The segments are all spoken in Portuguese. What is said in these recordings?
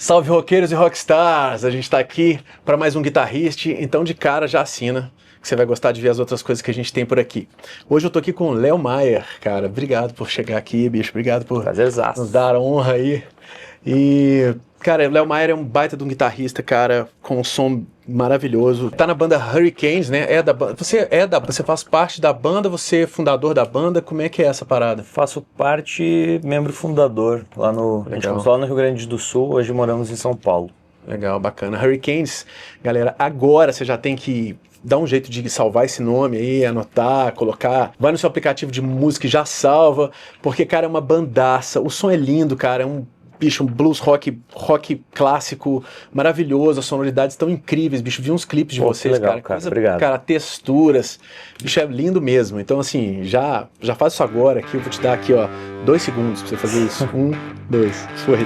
Salve roqueiros e rockstars! A gente tá aqui para mais um Guitarrist, então de cara já assina, que você vai gostar de ver as outras coisas que a gente tem por aqui. Hoje eu tô aqui com o Léo Mayer, cara, obrigado por chegar aqui, bicho, obrigado por nos dar a honra aí. E, cara, o Léo Mayer é um baita de um guitarrista, cara, com um som maravilhoso. Tá na banda Hurricanes, né? Você faz parte da banda, você é fundador da banda, como é que é essa parada? Faço parte, membro fundador, a gente começou lá no Rio Grande do Sul, hoje moramos em São Paulo. Legal, bacana. Hurricanes, galera, agora você já tem que dar um jeito de salvar esse nome aí, anotar, colocar, vai no seu aplicativo de música e já salva, porque, cara, é uma bandaça, o som é lindo, cara, é um blues rock clássico, maravilhoso, as sonoridades estão incríveis, bicho, vi uns clipes de vocês, legal, cara, obrigado. Cara, texturas, bicho, é lindo mesmo, então assim, já faz isso agora aqui, eu vou te dar aqui, ó, 2 segundos pra você fazer isso, 1, 2, foi.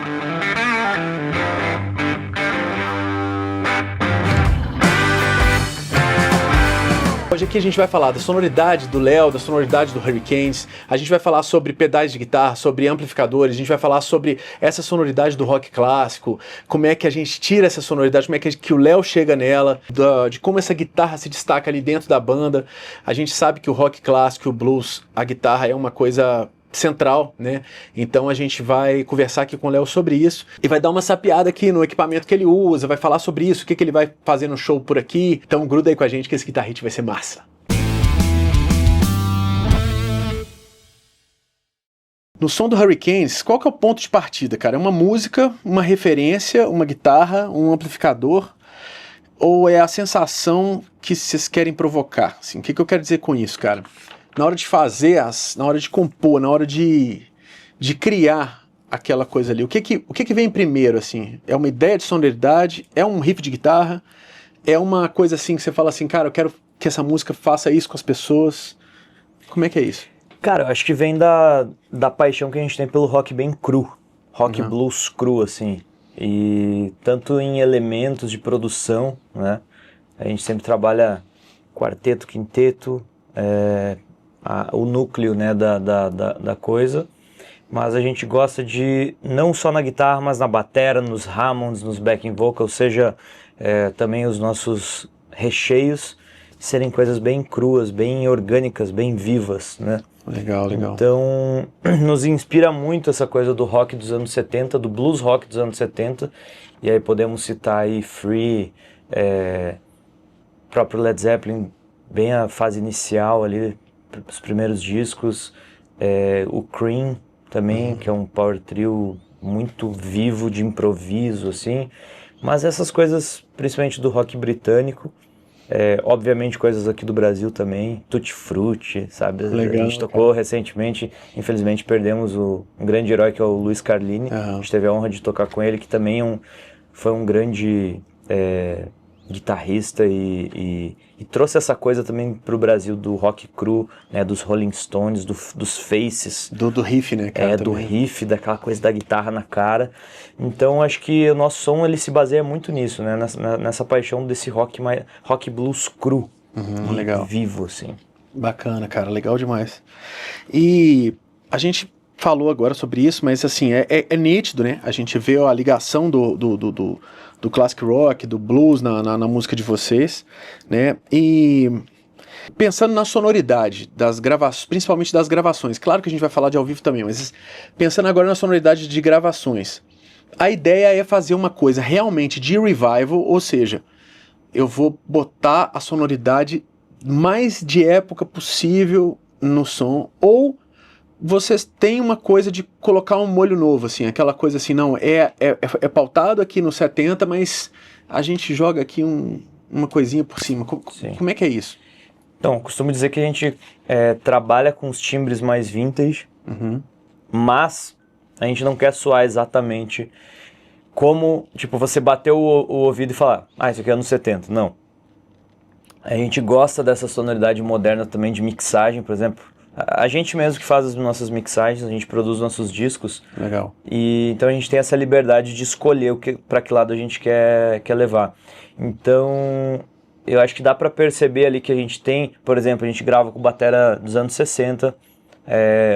Hoje aqui a gente vai falar da sonoridade do Léo, da sonoridade do Hurricanes, a gente vai falar sobre pedais de guitarra, sobre amplificadores, a gente vai falar sobre essa sonoridade do rock clássico, como é que a gente tira essa sonoridade, como é que o Léo chega nela, de como essa guitarra se destaca ali dentro da banda. A gente sabe que o rock clássico, o blues, a guitarra é uma coisa central, né? Então a gente vai conversar aqui com o Léo sobre isso e vai dar uma sapeada aqui no equipamento que ele usa, vai falar sobre isso, o que ele vai fazer no show por aqui. Então gruda aí com a gente que esse Guitarrist vai ser massa. No som do Hurricanes, qual que é o ponto de partida, cara? É uma música, uma referência, uma guitarra, um amplificador? Ou é a sensação que vocês querem provocar? Assim, o que eu quero dizer com isso, cara? Na hora de fazer, na hora de compor, na hora de criar aquela coisa ali, o que vem primeiro, assim? É uma ideia de sonoridade? É um riff de guitarra? É uma coisa assim que você fala assim, cara, eu quero que essa música faça isso com as pessoas? Como é que é isso? Cara, eu acho que vem da paixão que a gente tem pelo rock bem cru, rock blues cru, assim. E tanto em elementos de produção, né? A gente sempre trabalha quarteto, quinteto, o núcleo, né, da coisa, mas a gente gosta de, não só na guitarra, mas na batera, nos Hammonds, nos backing vocals, ou seja, também os nossos recheios serem coisas bem cruas, bem orgânicas, bem vivas, né? Legal. Então, nos inspira muito essa coisa do rock dos anos 70, do blues rock dos anos 70, e aí podemos citar aí Free, próprio Led Zeppelin, bem a fase inicial ali, os primeiros discos, o Cream também, que é um power trio muito vivo, de improviso, assim, mas essas coisas, principalmente do rock britânico, obviamente coisas aqui do Brasil também, Tutti Frutti, sabe? Legal, a gente tocou recentemente, infelizmente perdemos um grande herói que é o Luiz Carlini, a gente teve a honra de tocar com ele, que também foi um grande guitarrista e trouxe essa coisa também pro Brasil do rock cru, né, dos Rolling Stones, dos Faces. Do riff, né, cara? Do riff, daquela coisa da guitarra na cara. Então acho que o nosso som ele se baseia muito nisso, né, nessa paixão desse rock blues cru, legal. Vivo, assim. Bacana, cara, legal demais. E a gente falou agora sobre isso, mas assim, é nítido, né? A gente vê a ligação do classic rock, do blues na música de vocês, né? E pensando na sonoridade das gravações, principalmente das gravações, claro que a gente vai falar de ao vivo também, mas pensando agora na sonoridade de gravações, a ideia é fazer uma coisa realmente de revival, ou seja, eu vou botar a sonoridade mais de época possível no som, ou vocês têm uma coisa de colocar um molho novo, assim, aquela coisa assim, não, é pautado aqui no 70, mas a gente joga aqui uma coisinha por cima. Como é que é isso? Então, costumo dizer que a gente trabalha com os timbres mais vintage, mas a gente não quer soar exatamente como, tipo, você bater o ouvido e falar, isso aqui é anos 70, não. A gente gosta dessa sonoridade moderna também de mixagem, por exemplo. A gente mesmo que faz as nossas mixagens, a gente produz nossos discos. Legal. E então a gente tem essa liberdade de escolher para que lado a gente quer levar. Então eu acho que dá para perceber ali que a gente tem, por exemplo, a gente grava com batera dos anos 60,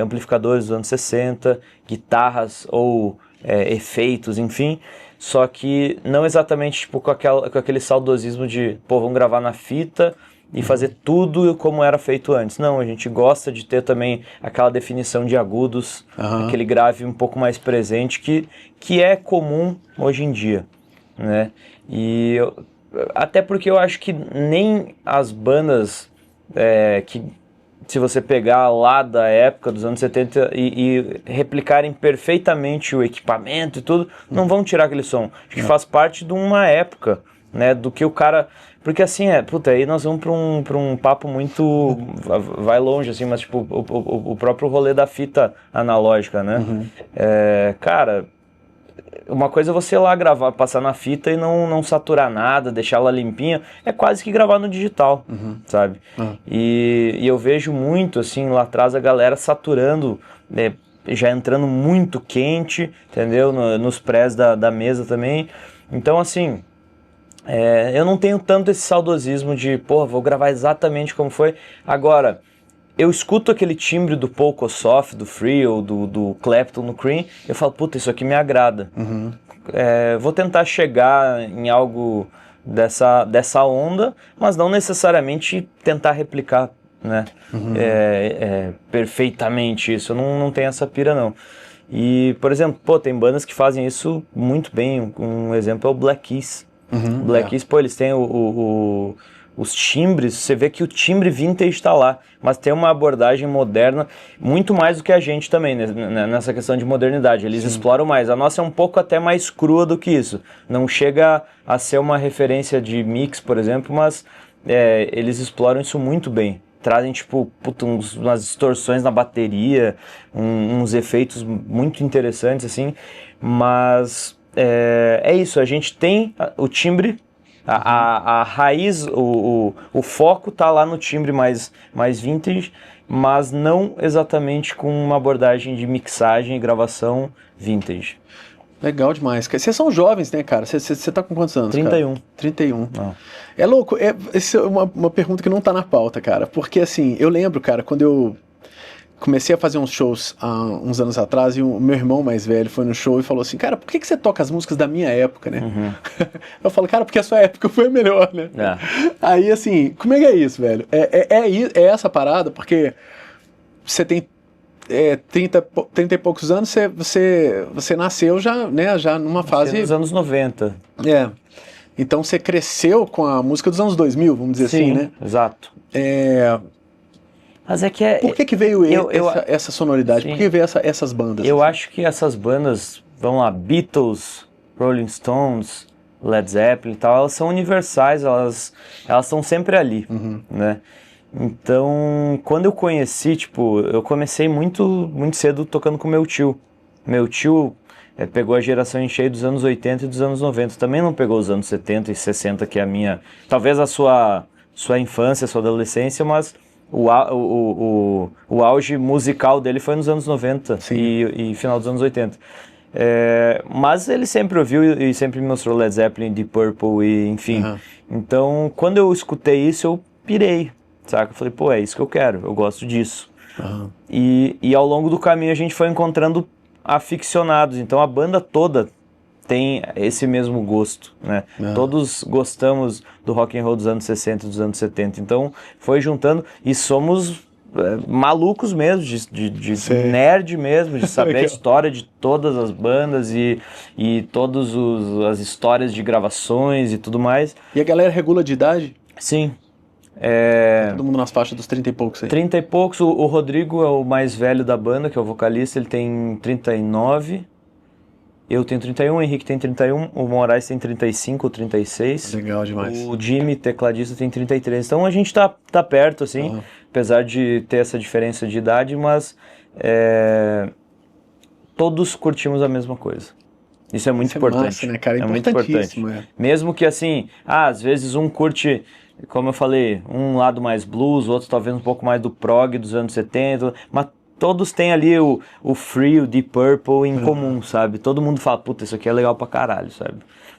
amplificadores dos anos 60, guitarras ou efeitos, enfim, só que não exatamente tipo, com aquele saudosismo de, pô, vamos gravar na fita e fazer tudo como era feito antes. Não, a gente gosta de ter também aquela definição de agudos, aquele grave um pouco mais presente, que é comum hoje em dia, né? Até porque eu acho que nem as bandas que, se você pegar lá da época dos anos 70 e replicarem perfeitamente o equipamento e tudo, não vão tirar aquele som. Acho que faz parte de uma época, né, do que o cara... Porque assim, aí nós vamos pra um papo muito... vai longe, assim, mas tipo, o próprio rolê da fita analógica, né? Cara, uma coisa é você lá gravar, passar na fita e não saturar nada, deixar ela limpinha, é quase que gravar no digital, sabe? E eu vejo muito, assim, lá atrás a galera saturando, já entrando muito quente, entendeu? Nos prés da mesa também. Então, assim... eu não tenho tanto esse saudosismo de, pô, vou gravar exatamente como foi. Agora, eu escuto aquele timbre do Paul Kossoff, do Free ou do Clapton no Cream, eu falo, puta, isso aqui me agrada. Vou tentar chegar em algo dessa onda, mas não necessariamente tentar replicar, né? Perfeitamente isso. Eu não tenho essa pira, não. E, por exemplo, pô, tem bandas que fazem isso muito bem. Um exemplo é o Black Keys. Black Keys, pô, eles têm os timbres, você vê que o timbre vintage tá lá, mas tem uma abordagem moderna, muito mais do que a gente também, né, nessa questão de modernidade, eles exploram mais. A nossa é um pouco até mais crua do que isso, não chega a ser uma referência de mix, por exemplo, mas eles exploram isso muito bem. Trazem, tipo, umas distorções na bateria, uns efeitos muito interessantes, assim, mas... É isso, a gente tem o timbre, a raiz, o foco tá lá no timbre mais vintage, mas não exatamente com uma abordagem de mixagem e gravação vintage. Legal demais. Vocês são jovens, né, cara? Você tá com quantos anos, 31. Cara? 31. É louco, essa é uma pergunta que não tá na pauta, cara, porque assim, eu lembro, cara, quando eu comecei a fazer uns shows há uns anos atrás e o meu irmão mais velho foi no show e falou assim, cara, por que você toca as músicas da minha época, né? Eu falo, cara, porque a sua época foi a melhor, né? Aí, assim, como é que é isso, velho? É essa parada, porque você tem 30 e poucos anos, você nasceu já, né, já numa fase... Nos anos 90. Então você cresceu com a música dos anos 2000, vamos dizer assim, né? Exato. Mas Por que veio essa sonoridade? Sim. Por que veio essas bandas? Eu acho que essas bandas, vamos lá, Beatles, Rolling Stones, Led Zeppelin e tal, elas são universais, elas estão sempre ali, né? Então, quando eu conheci, tipo, eu comecei muito cedo tocando com meu tio. Meu tio pegou a geração em cheio dos anos 80 e dos anos 90, também não pegou os anos 70 e 60, que é a minha, talvez a sua infância, a sua adolescência, mas... O auge musical dele foi nos anos 90 e final dos anos 80. Mas ele sempre ouviu e sempre me mostrou Led Zeppelin, Deep Purple e enfim. Então, quando eu escutei isso, eu pirei, saca? Eu falei, pô, é isso que eu quero, eu gosto disso. E ao longo do caminho a gente foi encontrando aficionados, então a banda toda tem esse mesmo gosto, né? Todos gostamos do rock and roll dos anos 60 e dos anos 70, então foi juntando e somos malucos mesmo, de nerd mesmo, de saber a história de todas as bandas e todas as histórias de gravações e tudo mais. E a galera regula de idade? Sim. Tá todo mundo nas faixas dos 30 e poucos aí. 30 e poucos, o Rodrigo é o mais velho da banda, que é o vocalista, ele tem 39. Eu tenho 31, o Henrique tem 31, o Moraes tem 35 ou 36. Legal demais. O Jimmy, tecladista, tem 33. Então a gente tá perto, assim, apesar de ter essa diferença de idade, mas todos curtimos a mesma coisa. Isso é muito importante. Massa, né, cara? É muito importante. Mesmo que, assim, às vezes um curte, como eu falei, um lado mais blues, outro talvez um pouco mais do prog dos anos 70, mas todos têm ali o Free, o Deep Purple em comum, sabe? Todo mundo fala, puta, isso aqui é legal pra caralho, sabe?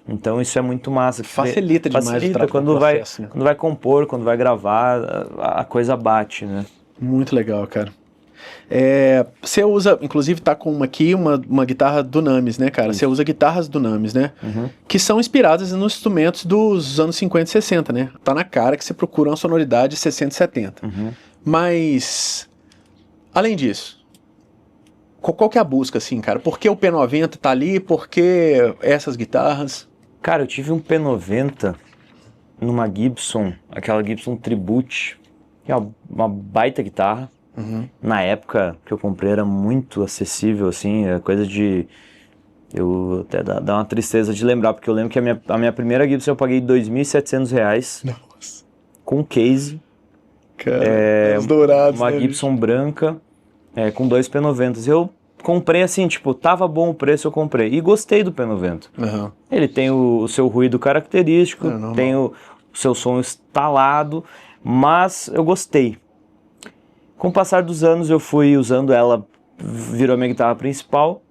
Então isso é muito massa. Facilita demais o trabalho, quando vai compor, quando vai gravar, a coisa bate, né? Muito legal, cara. Você usa, inclusive tá com uma guitarra Dunamis, né, cara? Você usa guitarras Dunamis, né? Que são inspiradas nos instrumentos dos anos 50 e 60, né? Tá na cara que você procura uma sonoridade 60 e 70. Mas, além disso, qual que é a busca, assim, cara? Por que o P90 tá ali? Por que essas guitarras? Cara, eu tive um P90 numa Gibson, aquela Gibson Tribute, que é uma baita guitarra. Na época que eu comprei era muito acessível, assim, é coisa de... Eu até dá uma tristeza de lembrar, porque eu lembro que a minha primeira Gibson eu paguei R$2.700. Nossa. Com case. Cara, os dourados, uma né, Gibson branca, com 2 P90s. Eu comprei assim, tipo, tava bom o preço, eu comprei. E gostei do P90. Ele tem o seu ruído característico, tem o seu som instalado, mas eu gostei. Com o passar dos anos eu fui usando ela, virou a minha guitarra principal,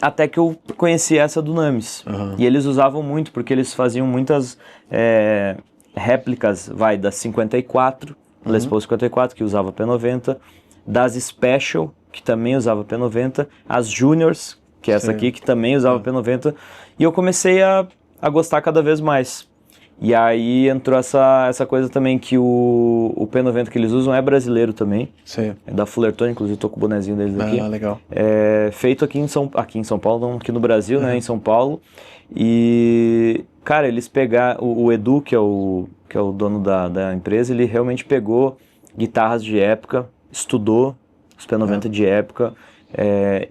até que eu conheci essa do Dunamis. E eles usavam muito, porque eles faziam muitas réplicas, da 54, Les Paul 54, que usava P90, das Special, que também usava P90, as Juniors, que é essa aqui, que também usava P90, e eu comecei a gostar cada vez mais. E aí entrou essa coisa também que o P90 que eles usam é brasileiro também. Sim. É da Fullerton, inclusive tô com o bonezinho deles aqui. Legal. É feito aqui em São Paulo, não aqui no Brasil, né, em São Paulo. E, cara, eles pegaram, o Edu, que é o dono da empresa, ele realmente pegou guitarras de época, estudou os P90 de época.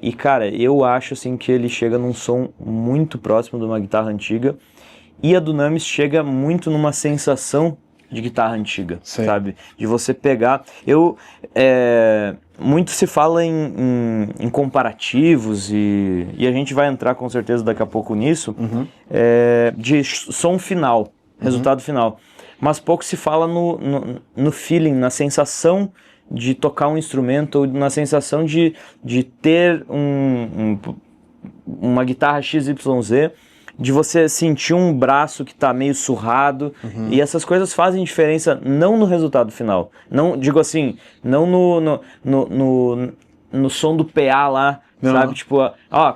E, cara, eu acho assim que ele chega num som muito próximo de uma guitarra antiga. E a Dunamis chega muito numa sensação de guitarra antiga, sabe? De você pegar... muito se fala em comparativos e a gente vai entrar com certeza daqui a pouco nisso, de som final, resultado final. Mas pouco se fala no feeling, na sensação de tocar um instrumento, ou na sensação de ter uma guitarra XYZ, de você sentir um braço que está meio surrado, e essas coisas fazem diferença não no resultado final, não, digo assim, não no som do PA lá, sabe, tipo,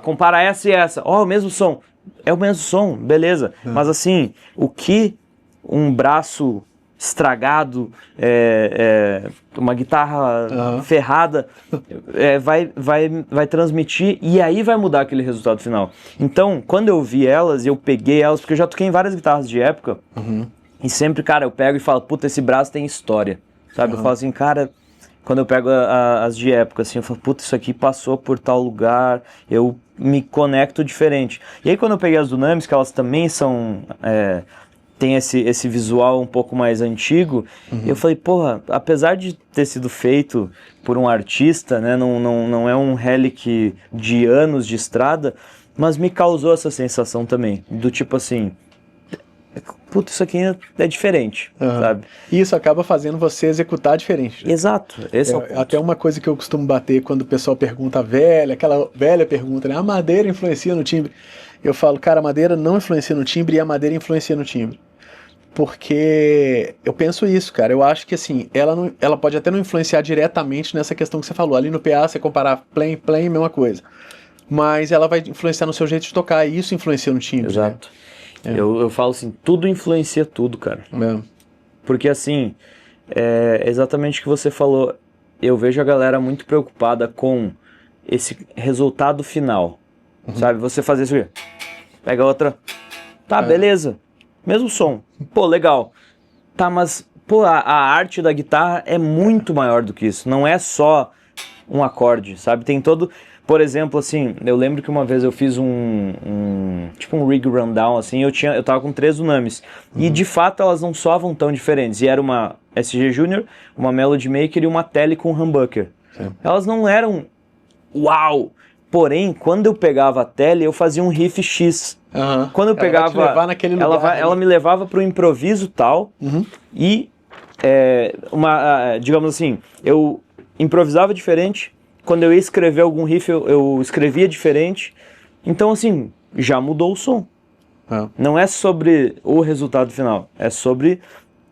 compara essa e essa, o mesmo som, é o mesmo som, beleza, mas assim, o que um braço estragado, uma guitarra ferrada, vai transmitir, e aí vai mudar aquele resultado final. Então, quando eu vi elas, eu peguei elas, porque eu já toquei em várias guitarras de época, e sempre, cara, eu pego e falo, puta, esse braço tem história, sabe? Eu falo assim, cara, quando eu pego as de época, assim, eu falo, puta, isso aqui passou por tal lugar, eu me conecto diferente. E aí, quando eu peguei as Dunamis, que elas também são... tem esse visual um pouco mais antigo, eu falei, porra, apesar de ter sido feito por um artista, né, não é um relic de anos de estrada, mas me causou essa sensação também, do tipo assim, puta, isso aqui é diferente, sabe? E isso acaba fazendo você executar diferente. Exato, esse é o ponto. Até uma coisa que eu costumo bater quando o pessoal pergunta aquela velha pergunta, né, a madeira influencia no timbre? Eu falo, cara, a madeira não influencia no timbre e a madeira influencia no timbre. Porque eu penso isso, cara. Eu acho que assim, ela pode até não influenciar diretamente nessa questão que você falou. Ali no PA, você comparar plain, mesma coisa. Mas ela vai influenciar no seu jeito de tocar, e isso influencia no timbre. Exato. Né? Eu falo assim, tudo influencia tudo, cara. Porque assim, exatamente o que você falou. Eu vejo a galera muito preocupada com esse resultado final. Sabe? Você fazer isso aqui. Pega outra. Tá, beleza. Mesmo som. Pô, legal. Tá, mas pô, a arte da guitarra é muito maior do que isso. Não é só um acorde, sabe? Tem todo... Por exemplo, assim, eu lembro que uma vez eu fiz tipo um rig rundown, assim, eu tava com 3 Dunamis. E de fato elas não soavam tão diferentes. E era uma SG Junior, uma Melody Maker e uma Tele com humbucker. Elas não eram uau! Porém, quando eu pegava a Tele, eu fazia um riff X. Quando eu pegava, ela vai te levar naquele lugar, ela me levava para o improviso tal, e digamos assim, eu improvisava diferente. Quando eu ia escrever algum riff, eu escrevia diferente. Então, assim, já mudou o som. Não é sobre o resultado final, é sobre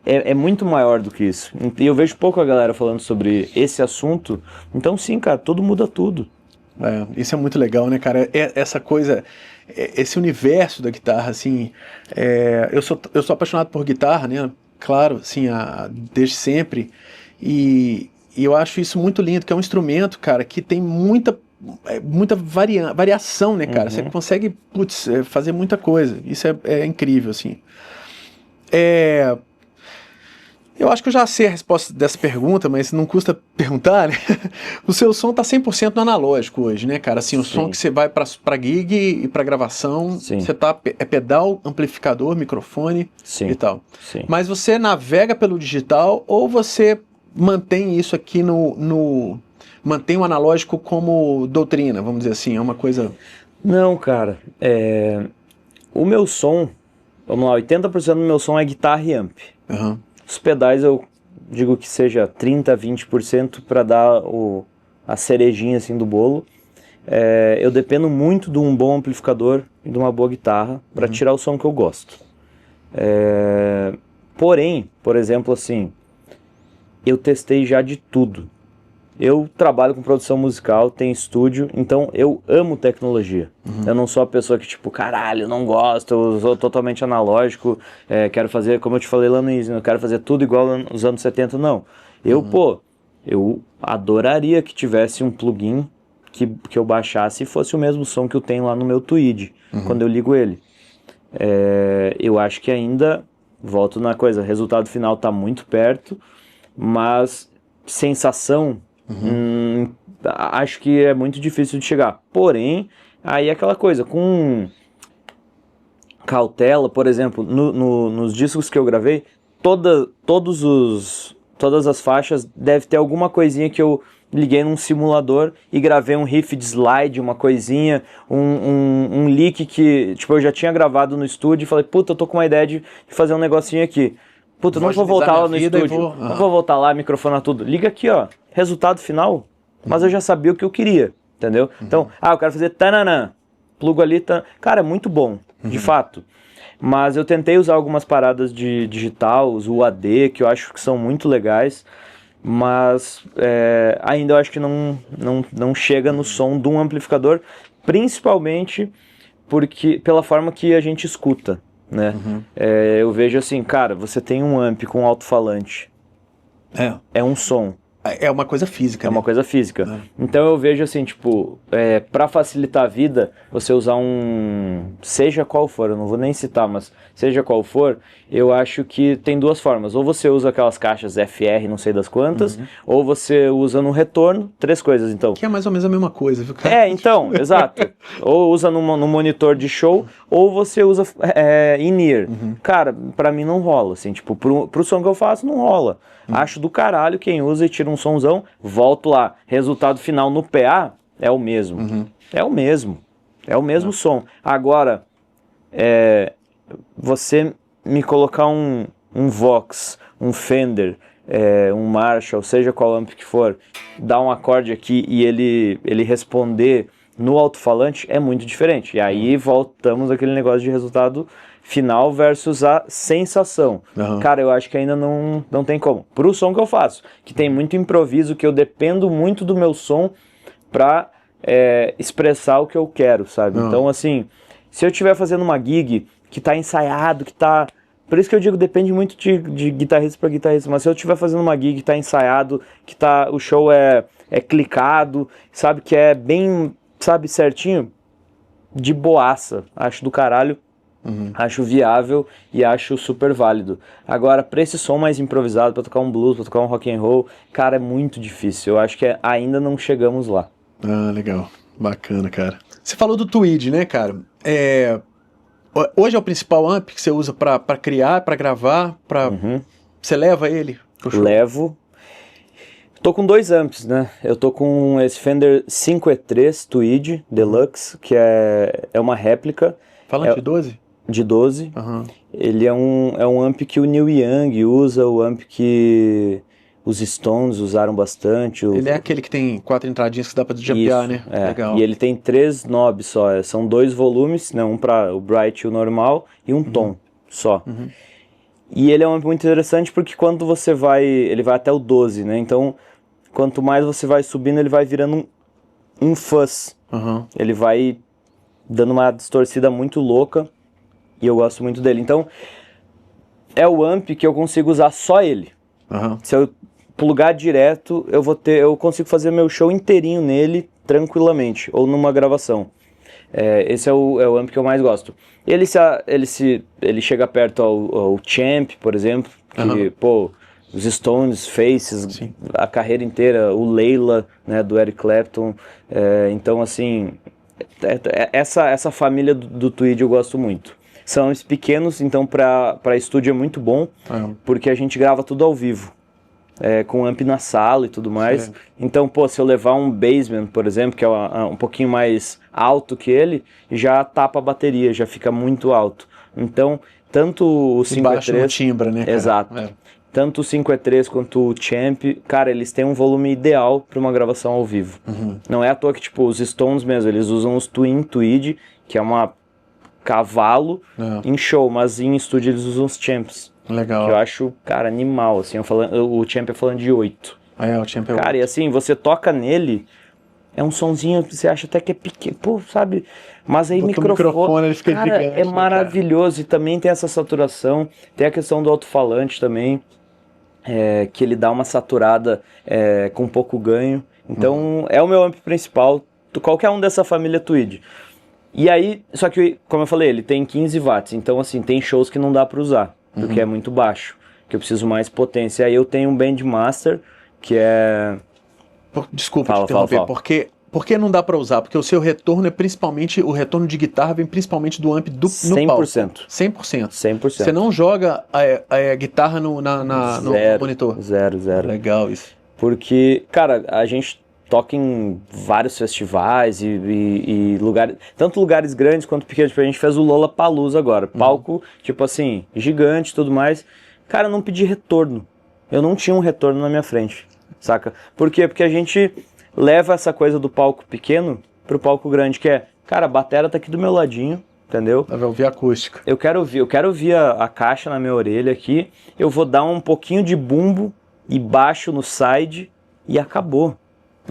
é muito maior do que isso. E eu vejo pouco a galera falando sobre esse assunto. Então sim, cara, tudo muda tudo. Isso é muito legal, né, cara? Essa coisa, esse universo da guitarra, assim, eu sou apaixonado por guitarra, né? Claro, assim, desde sempre. E eu acho isso muito lindo, que é um instrumento, cara, que tem muita variação, né, cara? Você consegue, fazer muita coisa. Isso é incrível, assim. Eu acho que eu já sei a resposta dessa pergunta, mas não custa perguntar, né? O seu som tá 100% no analógico hoje, né, cara? Assim, o som que você vai pra gig e pra gravação, você tá, pedal, amplificador, microfone e tal. Sim. Mas você navega pelo digital ou você mantém isso aqui mantém o analógico como doutrina, vamos dizer assim, é uma coisa... Não, cara, o meu som, vamos lá, 80% do meu som é guitarra e amp. Os pedais eu digo que seja 30%, 20% para dar a cerejinha assim do bolo. Eu dependo muito de um bom amplificador e de uma boa guitarra para tirar o som que eu gosto. Porém, por exemplo, assim, eu testei já de tudo. Eu trabalho com produção musical, tenho estúdio, então eu amo tecnologia. Eu não sou a pessoa que tipo, caralho, não gosto, eu sou totalmente analógico, quero fazer, como eu te falei lá no início, eu quero fazer tudo igual nos anos 70, não. Eu adoraria que tivesse um plugin que eu baixasse e fosse o mesmo som que eu tenho lá no meu Tweed, quando eu ligo ele. Eu acho que ainda, volto na coisa, o resultado final está muito perto, mas sensação... acho que é muito difícil de chegar. Porém, aí é aquela coisa, com cautela, por exemplo, nos discos que eu gravei, todas as faixas deve ter alguma coisinha que eu liguei num simulador e gravei um riff de slide, uma coisinha, um lick que tipo, eu já tinha gravado no estúdio e falei, puta, eu tô com uma ideia de fazer um negocinho aqui. Puta, não vou voltar lá no estúdio, não vou voltar lá, microfonar tudo. Liga aqui, ó, resultado final, mas eu já sabia o que eu queria, entendeu? Então, eu quero fazer tananã, plugo ali, cara, é muito bom, de fato. Mas eu tentei usar algumas paradas de digital, os UAD, que eu acho que são muito legais, mas ainda eu acho que não chega no som de um amplificador, principalmente pela forma que a gente escuta. Né? Eu vejo assim, cara, você tem um amp com alto-falante, é um som. É uma coisa física, É uma coisa física. Então eu vejo assim, tipo, pra facilitar a vida, você usar seja qual for, eu não vou nem citar, mas seja qual for, eu acho que tem duas formas. Ou você usa aquelas caixas FR, não sei das quantas, ou você usa no retorno, 3 coisas então. Que é mais ou menos a mesma coisa, viu, cara? Então, exato. Ou usa no monitor de show, ou você usa in-ear. Cara, pra mim não rola, assim, tipo, pro som que eu faço, não rola. Acho do caralho quem usa e tira um sonzão, volto lá. Resultado final no PA é o mesmo. É o mesmo. É o mesmo som. Agora, você me colocar um Vox, um Fender, um Marshall, seja qual amp que for, dar um acorde aqui e ele responder no alto-falante é muito diferente. E aí voltamos àquele negócio de resultado final versus a sensação. Cara, eu acho que ainda não tem como. Pro som que eu faço, que tem muito improviso, que eu dependo muito do meu som pra expressar o que eu quero, sabe? Então, assim, se eu estiver fazendo uma gig que tá ensaiado, que tá... Por isso que eu digo, depende muito de guitarrista pra guitarrista, mas se eu estiver fazendo uma gig que tá ensaiado, que o show é clicado, sabe, que é bem, sabe, certinho, de boaça, acho do caralho. Acho viável e acho super válido. Agora, pra esse som mais improvisado, pra tocar um blues, pra tocar um rock and roll, cara, é muito difícil. Eu acho que ainda não chegamos lá. Legal. Bacana, cara. Você falou do Tweed, né, cara? Hoje é o principal amp que você usa pra criar, pra gravar, Você leva ele pro show? Levo. Tô com 2 amps, né? Eu tô com esse Fender 5E3 Tweed Deluxe, que é uma réplica. Falando de 12? De 12. Ele é um amp que o Neil Young usa, o amp que os Stones usaram bastante. Ele é aquele que tem 4 entradinhas que dá pra jampear, né? Legal. E ele tem 3 knobs só, são 2 volumes, né? Um para o bright e o normal, e um tom só. E ele é um amp muito interessante porque quando você vai, ele vai até o 12, né? Então, quanto mais você vai subindo, ele vai virando um fuzz. Uhum. Ele vai dando uma distorcida muito louca e eu gosto muito dele. Então, é o amp que eu consigo usar só ele. Uhum. Se eu plugar direto, eu consigo fazer meu show inteirinho nele tranquilamente, ou numa gravação. Esse é o amp que eu mais gosto. Ele chega perto ao Champ, por exemplo, que, pô, os Stones, Faces, Sim. a carreira inteira, o Layla, né, do Eric Clapton. Então, assim, essa família do Tweed eu gosto muito. São amps pequenos, então para estúdio é muito bom, porque a gente grava tudo ao vivo. Com amp na sala e tudo mais. Certo. Então, pô, se eu levar um Bassman, por exemplo, que é um pouquinho mais alto que ele, já tapa a bateria, já fica muito alto. Então, tanto o 5E3... no timbre, né, cara? Exato. Tanto o 5E3 quanto o Champ, cara, eles têm um volume ideal para uma gravação ao vivo. Uhum. Não é à toa que, tipo, os Stones mesmo, eles usam os Twin Tweed, que é uma cavalo em show, mas em estúdio eles usam os Champs. Legal. Que eu acho, cara, animal, assim, o Champion falando de 8. O Champion. Cara, e assim, você toca nele, é um sonzinho que você acha até que é pequeno, pô, sabe? Mas aí microfone ele fica cara, gigante, é maravilhoso. E também tem essa saturação, tem a questão do alto-falante também, que ele dá uma saturada com pouco ganho. Então, é o meu amp principal, qualquer um dessa família Tweed. E aí, só que, como eu falei, ele tem 15 watts, então assim, tem shows que não dá pra usar. Porque é muito baixo, que eu preciso mais potência. Aí eu tenho um Bandmaster, que é... Desculpa te interromper, fala. Por que não dá pra usar? Porque o seu retorno o retorno de guitarra vem principalmente do amp no 100%. palco. 100%. 100%. Você não joga a guitarra no monitor? Zero. Legal isso. Porque, cara, a gente toca em vários festivais e lugares, tanto lugares grandes quanto pequenos. A gente fez o Lollapalooza agora, palco, tipo assim, gigante e tudo mais. Cara, eu não pedi retorno. Eu não tinha um retorno na minha frente, saca? Por quê? Porque a gente leva essa coisa do palco pequeno pro palco grande, que é, cara, a batera tá aqui do meu ladinho, entendeu? Vai ouvir a acústica. Eu quero ouvir a caixa na minha orelha aqui, eu vou dar um pouquinho de bumbo e baixo no side e acabou.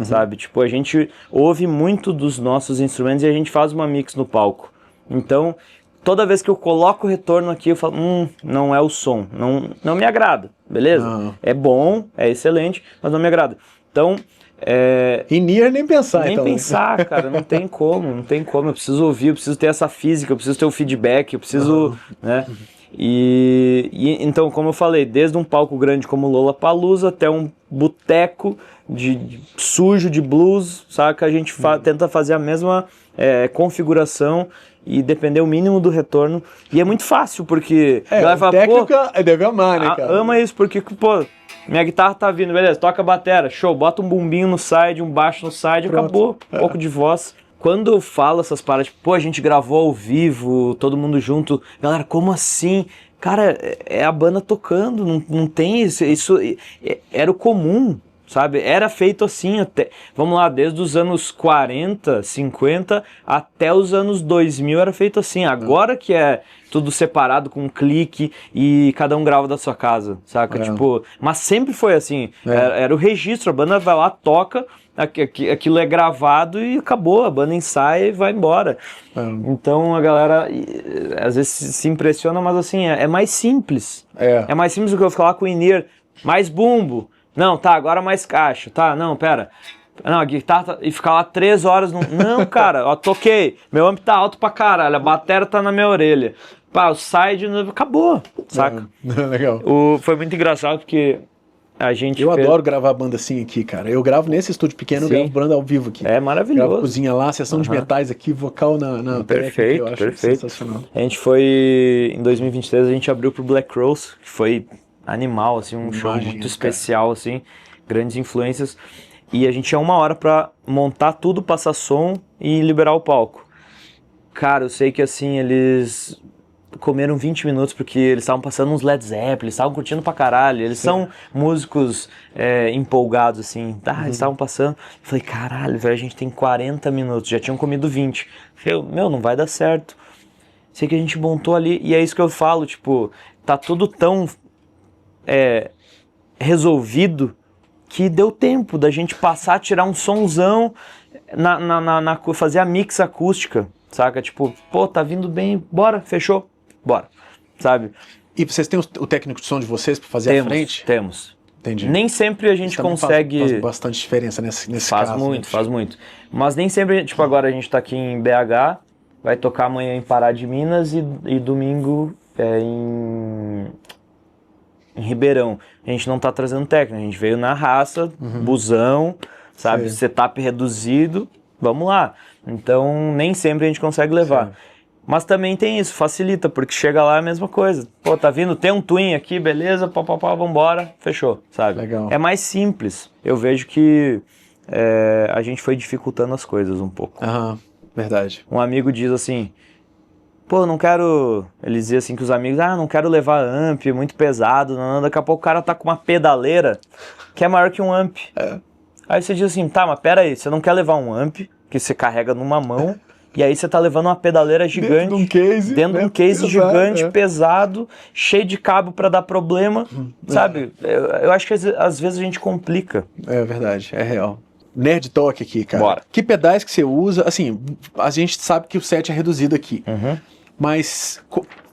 Sabe? Tipo, a gente ouve muito dos nossos instrumentos e a gente faz uma mix no palco. Então, toda vez que eu coloco o retorno aqui, eu falo, não é o som, não me agrada, beleza? É bom, é excelente, mas não me agrada. Então, In-ear nem pensar, nem então. pensar, cara, não tem como, eu preciso ouvir, eu preciso ter essa física, eu preciso ter o feedback, eu preciso, né? E então, como eu falei, desde um palco grande como o Lollapalooza até um boteco sujo de blues, saca? A gente tenta fazer a mesma configuração e depender o mínimo do retorno. E é muito fácil, porque a fala, técnica deve amar, né, cara? Ama isso, porque, pô, minha guitarra tá vindo, beleza, toca a batera, show, bota um bumbinho no side, um baixo no side, pronto. Acabou, um pouco de voz. Quando eu falo essas paradas, tipo, pô, a gente gravou ao vivo, todo mundo junto, galera, como assim? Cara, é a banda tocando, não tem isso era o comum, sabe? Era feito assim até, vamos lá, desde os anos 40, 50 até os anos 2000 era feito assim. Agora que é tudo separado com um clique e cada um grava da sua casa, saca? Tipo, mas sempre foi assim, era o registro, a banda vai lá, toca, aquilo é gravado e acabou, a banda ensaia e vai embora. Então a galera às vezes se impressiona, mas assim, é mais simples. É mais simples do que eu falar com o in-ear, mais bumbo. Não, tá, agora mais caixa, tá, não, pera. Não, a guitarra e ficar lá 3 horas, não, cara, ó, toquei, meu amp tá alto pra caralho, a bateria tá na minha orelha. Pá, o side, acabou, saca? Legal. Foi muito engraçado porque a gente adoro gravar banda assim aqui, cara. Eu gravo nesse estúdio pequeno, eu gravo banda ao vivo aqui. É maravilhoso. Gravo cozinha lá, sessão de metais aqui, vocal na perfeito, track, eu acho sensacional. A gente foi, em 2023, a gente abriu pro Black Rose, que foi animal, assim, um show muito especial, assim, grandes influências. E a gente tinha 1 hora pra montar tudo, passar som e liberar o palco. Cara, eu sei que assim, eles comeram 20 minutos porque eles estavam passando uns Led Zeppelin, eles estavam curtindo pra caralho. Eles são músicos empolgados, assim. Eles estavam passando. Eu falei, caralho, velho, a gente tem 40 minutos, já tinham comido 20. Eu falei, não vai dar certo. sei que a gente montou ali, e é isso que eu falo, tipo, tá tudo tão resolvido que deu tempo da gente passar, tirar um sonzão, fazer a mix acústica, saca? Tipo, pô, tá vindo bem, bora, fechou, bora, sabe? E vocês têm o técnico de som de vocês para fazer a frente? Temos. Entendi. Nem sempre a gente consegue... Faz bastante diferença nesse caso. Faz muito. Mas nem sempre, tipo, agora a gente tá aqui em BH, vai tocar amanhã em Pará de Minas e domingo em Ribeirão. A gente não tá trazendo técnico, a gente veio na raça, busão, sabe? Sim. Setup reduzido, vamos lá. Então, nem sempre a gente consegue levar. Sim. Mas também tem isso, facilita, porque chega lá é a mesma coisa. Pô, tá vindo, tem um twin aqui, beleza, vambora, fechou, sabe? Legal. É mais simples. Eu vejo que a gente foi dificultando as coisas um pouco. Aham, verdade. Um amigo diz assim, pô, não quero... Ele dizia assim que os amigos, não quero levar amp, muito pesado, não. Daqui a pouco o cara tá com uma pedaleira que é maior que um amp. Aí você diz assim, tá, mas pera aí, você não quer levar um amp, que você carrega numa mão... E aí você tá levando uma pedaleira gigante dentro de um case gigante, pesado, cheio de cabo pra dar problema, sabe? Eu acho que às vezes a gente complica. É verdade, é real. Nerd Talk aqui, cara. Bora. Que pedais que você usa? Assim, a gente sabe que o set é reduzido aqui. Mas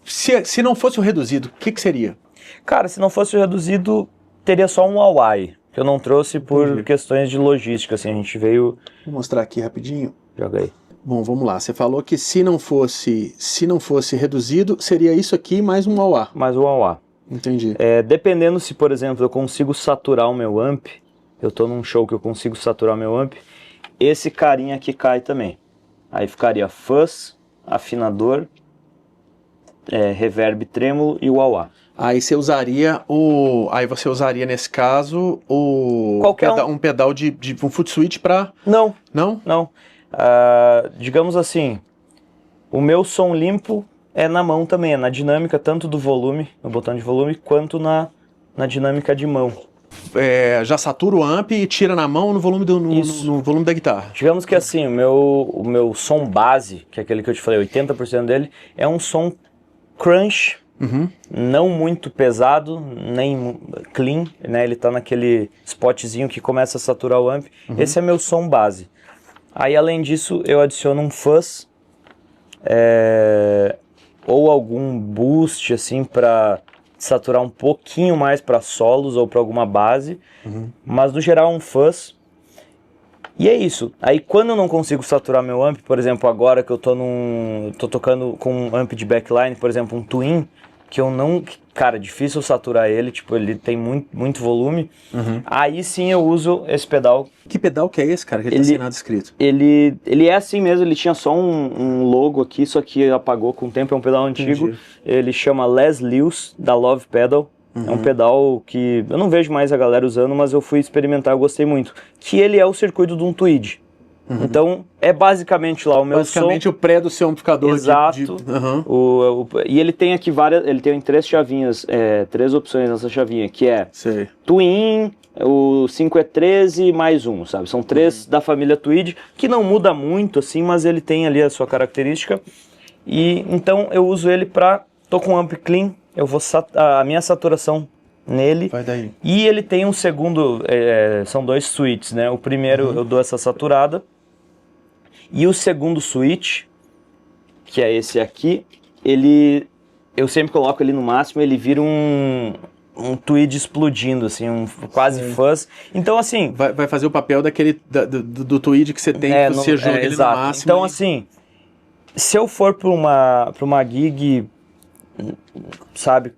se não fosse o reduzido, o que seria? Cara, se não fosse o reduzido, teria só um Hawaii, que eu não trouxe por questões de logística, assim, a gente veio... Vou mostrar aqui rapidinho. Joga aí. Bom, vamos lá. Você falou que se não fosse reduzido, seria isso aqui mais um wah-wah. Mais um wah-wah. Entendi. Dependendo se, por exemplo, eu consigo saturar o meu amp, eu tô num show que eu consigo saturar o meu amp, esse carinha aqui cai também. Aí ficaria fuzz, afinador, reverb trêmulo e o wah-wah. Aí você usaria você usaria nesse caso um pedal de um foot switch para... Não. Não? Não. Digamos assim, o meu som limpo é na mão também, é na dinâmica tanto do volume, no botão de volume, quanto na dinâmica de mão. Já satura o amp e tira na mão no volume, no volume da guitarra. Digamos que assim, o meu som base, que é aquele que eu te falei, 80% dele, é um som crunch, não muito pesado, nem clean, né? Ele tá naquele spotzinho que começa a saturar o amp. Esse é meu som base. Aí, além disso, eu adiciono um fuzz ou algum boost, assim, para saturar um pouquinho mais para solos ou para alguma base, mas no geral um fuzz. E é isso. Aí, quando eu não consigo saturar meu amp, por exemplo, agora que eu tô tocando com um amp de backline, por exemplo, um twin, que eu não... Cara, difícil saturar ele, tipo, ele tem muito volume. Aí sim eu uso esse pedal. Que pedal que é esse, cara? Que ele tá sem nada escrito. Ele é assim mesmo, ele tinha só um logo aqui, só que apagou com o tempo, é um pedal antigo. Ele chama Les Lewis, da Love Pedal. É um pedal que eu não vejo mais a galera usando, mas eu fui experimentar, eu gostei muito. Que ele é o circuito de um Tweed. Então, é basicamente lá o meu basicamente o pré do seu amplificador. Exato. E ele tem aqui ele tem 3 chavinhas, 3 opções nessa chavinha, que é Twin, o 5E13 mais um, sabe? São 3 da família Tweed, que não muda muito, assim, mas ele tem ali a sua característica. E então eu uso ele tô com um amp clean, eu vou a minha saturação nele. Vai daí. E ele tem um segundo, são 2 switches, né? O primeiro eu dou essa saturada. E o segundo switch, que é esse aqui, eu sempre coloco ele no máximo, ele vira um tweed explodindo, assim, quase fuzz. Então, assim... Vai fazer o papel do tweed que você tem, que você joga ele no máximo. Então, assim, se eu for para uma gig, sabe,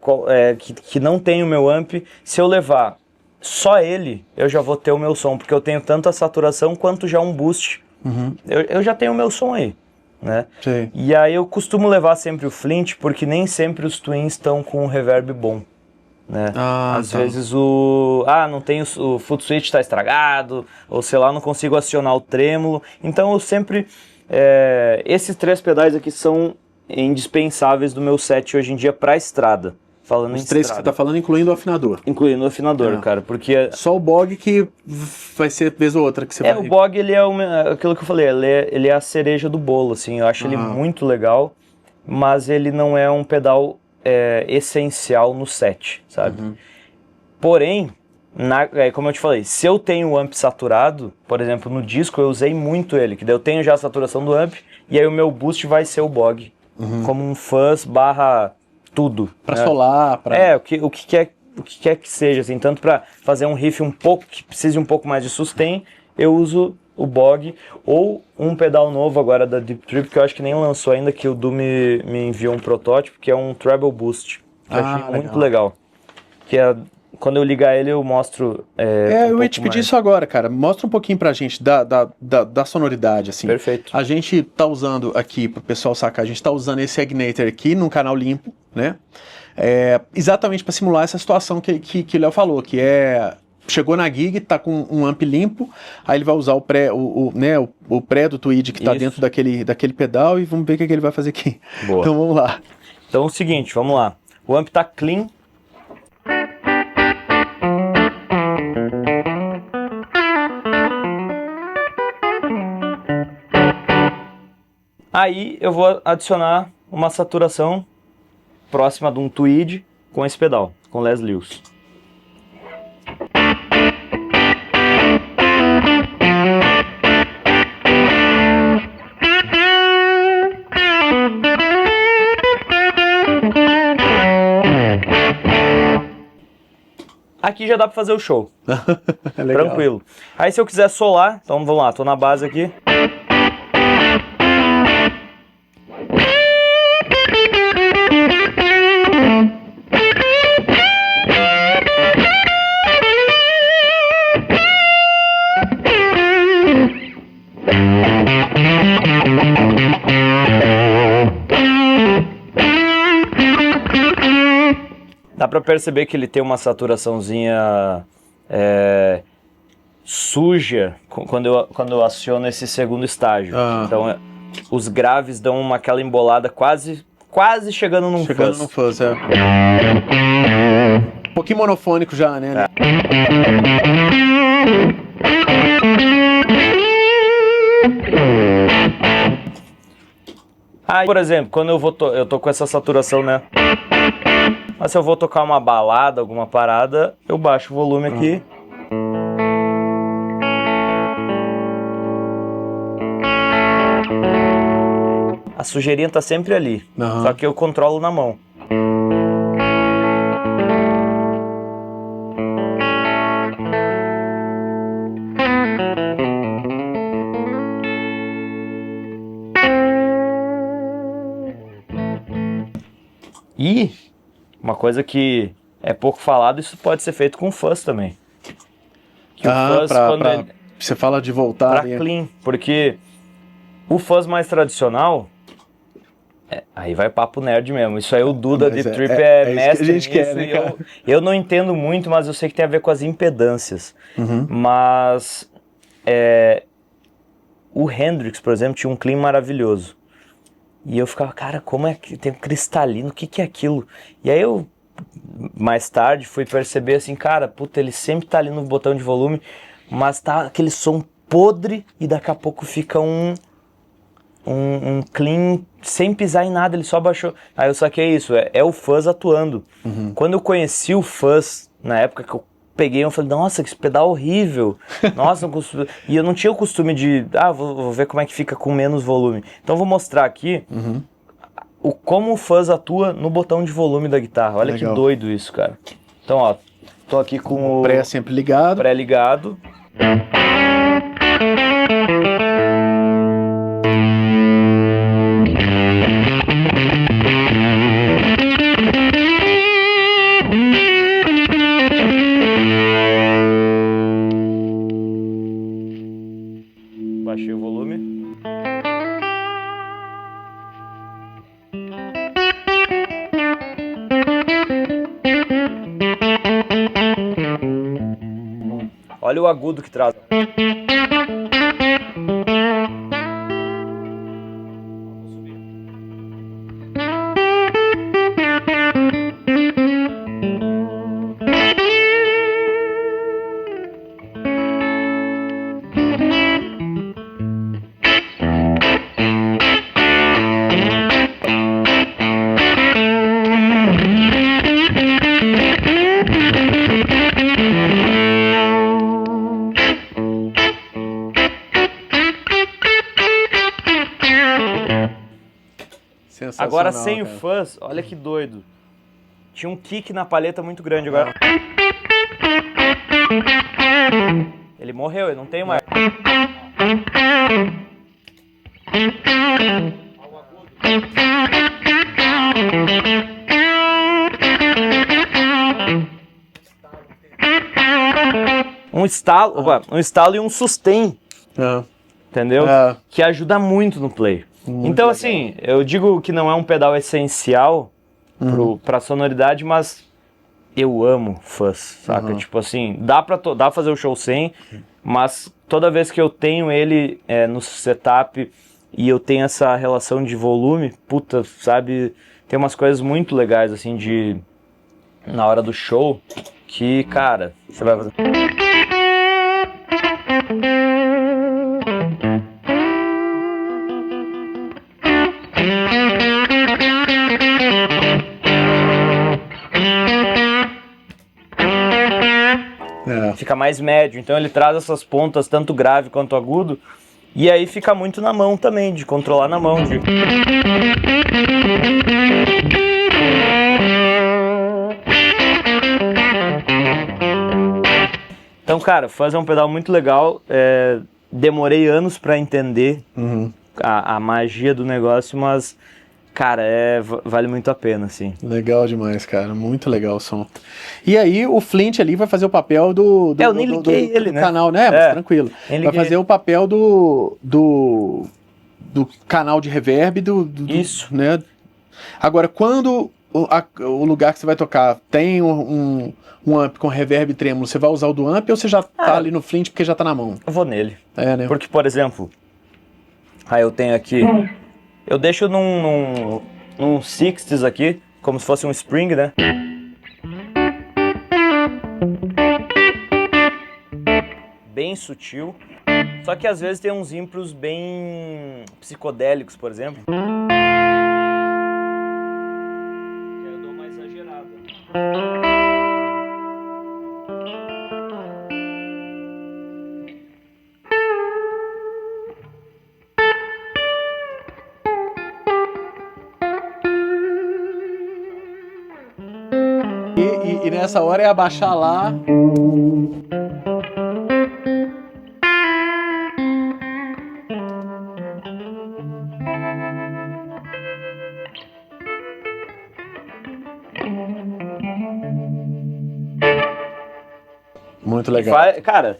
que não tem o meu amp, se eu levar só ele, eu já vou ter o meu som, porque eu tenho tanto a saturação quanto já um boost. Eu já tenho o meu som aí, né? Sim. E aí eu costumo levar sempre o Flint, porque nem sempre os twins estão com um reverb bom, né? Às vezes não tem o foot switch, está estragado, ou sei lá, não consigo acionar o trêmulo. Então eu sempre... esses 3 pedais aqui são indispensáveis do meu set hoje em dia para estrada. Falando os 3 que você tá falando, incluindo o afinador. Incluindo o afinador, cara, porque... Só o Bog que vai ser vez ou outra que você vai... O Bog, ele é aquilo que eu falei, ele é a cereja do bolo, assim, eu acho ele muito legal, mas ele não é um pedal essencial no set, sabe? Porém, como eu te falei, se eu tenho o amp saturado, por exemplo, no disco eu usei muito ele, que daí eu tenho já a saturação do amp, e aí o meu boost vai ser o Bog, como um fuzz barra tudo. Pra solar, pra... O que quer que seja, assim, tanto pra fazer um riff um pouco, que precise um pouco mais de sustain, eu uso o Bog, ou um pedal novo agora da Deep Trip, que eu acho que nem lançou ainda, que o Du me enviou um protótipo, que é um Treble Boost, que eu achei muito legal. Que quando eu ligar ele, eu mostro. Eu ia te pedir isso agora, cara. Mostra um pouquinho pra gente da sonoridade, assim. Perfeito. A gente tá usando aqui, pro pessoal sacar, a gente tá usando esse Agnator aqui num canal limpo, né? Exatamente pra simular essa situação que o Léo falou, que chegou na gig, tá com um amp limpo, aí ele vai usar o pré do Tweed que tá dentro daquele pedal e vamos ver o que ele vai fazer aqui. Boa. Então vamos lá. Então é o seguinte, vamos lá. O amp tá clean. Aí eu vou adicionar uma saturação próxima de um Tweed com esse pedal, com Les Lewis. Aqui já dá pra fazer o show. Tranquilo. Aí se eu quiser solar, então vamos lá, tô na base aqui. Dá pra perceber que ele tem uma saturaçãozinha suja quando eu aciono esse segundo estágio. Então os graves dão aquela embolada quase chegando num fuzz. Um pouquinho monofônico já, né? Aí, por exemplo, quando eu tô com essa saturação, né? Mas se eu vou tocar uma balada, alguma parada, eu baixo o volume aqui. A sujeirinha tá sempre ali, só que eu controlo na mão. E uma coisa que é pouco falado, isso pode ser feito com fuzz também. Que o fuzz, você fala de voltar... Pra clean, porque o fuzz mais tradicional... aí vai papo nerd mesmo. Isso aí o Duda de Trip mestre nisso. Quer, né, eu não entendo muito, mas eu sei que tem a ver com as impedâncias. Mas o Hendrix, por exemplo, tinha um clean maravilhoso. E eu ficava, cara, como é que tem um cristalino? O que é aquilo? E aí eu, mais tarde, fui perceber assim, cara, puta, ele sempre tá ali no botão de volume, mas tá aquele som podre e daqui a pouco fica um clean sem pisar em nada, ele só baixou. Aí eu saquei isso, é o fuzz atuando. Quando eu conheci o fuzz, na época que eu peguei, eu falei, nossa, que pedal horrível. Nossa, não costume... E eu não tinha o costume de, vou ver como é que fica com menos volume. Então eu vou mostrar aqui como o fuzz atua no botão de volume da guitarra. Olha que doido isso, cara. Então, ó, tô aqui com o pré sempre ligado. Pré-ligado. Baixei o volume. Olha o agudo que traz. Sensacional, Agora sem o cara. fuzz, olha que doido. Tinha um kick na palheta muito grande agora. Ele morreu, ele não tem mais. Um estalo e um sustain, Ah, entendeu? É. Que ajuda muito no play. Muito então, legal. assim, eu digo que não é um pedal essencial pra sonoridade, mas eu amo fuzz, saca? Tipo assim, dá pra fazer o show sem, mas toda vez que eu tenho ele no setup e eu tenho essa relação de volume, puta, sabe? Tem umas coisas muito legais, assim, na hora do show, que, cara, você vai fazer... Fica mais médio, então ele traz essas pontas tanto grave quanto agudo, e aí fica muito na mão também, de controlar na mão. Então, cara, fazer um pedal muito legal, demorei anos pra entender a magia do negócio, mas, cara, vale muito a pena, assim. Legal demais, cara. Muito legal o som. E aí, o Flint ali vai fazer o papel do eu nem liguei ele, né? canal, né? Mas tranquilo. Nem Vai liguei. fazer o papel do canal de reverb Isso. né? Agora, quando o lugar que você vai tocar tem um amp com reverb trêmulo, você vai usar o do amp ou você já tá ali no Flint porque já tá na mão? Eu vou nele. É, né? Porque, por exemplo, eu tenho aqui, eu deixo num 60s aqui, como se fosse um Spring, né? Bem sutil, só que às vezes tem uns impros bem psicodélicos, por exemplo. Que eu dou uma exagerada. E nessa hora é abaixar lá. Muito legal. Cara,